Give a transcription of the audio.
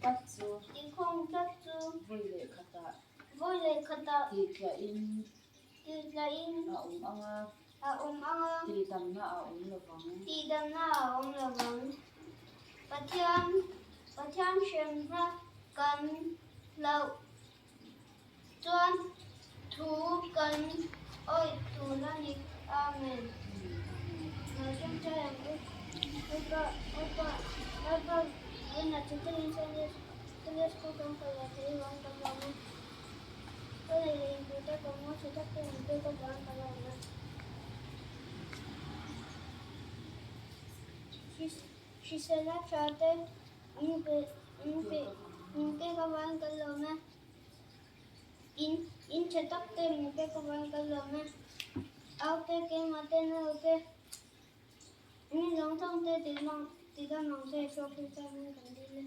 cắt chú inkhawm cắt chú vui lệ khata tiệt là in ong anga ti dam na ong lovang pathian shem ra kan lau chuan thu kan oi tu la ni amen na chung cha yang oi pa na chung cha yang Sunday school kan kala thei wang kan la na ko le le ku ta ko mo chu ta ko ni ko ban kala na she said that chate unke ka ban kala na in chatak te unke ka ban kala na ao te ke mate na ke ni long thong te ti da nong te so ku ta ni kan di le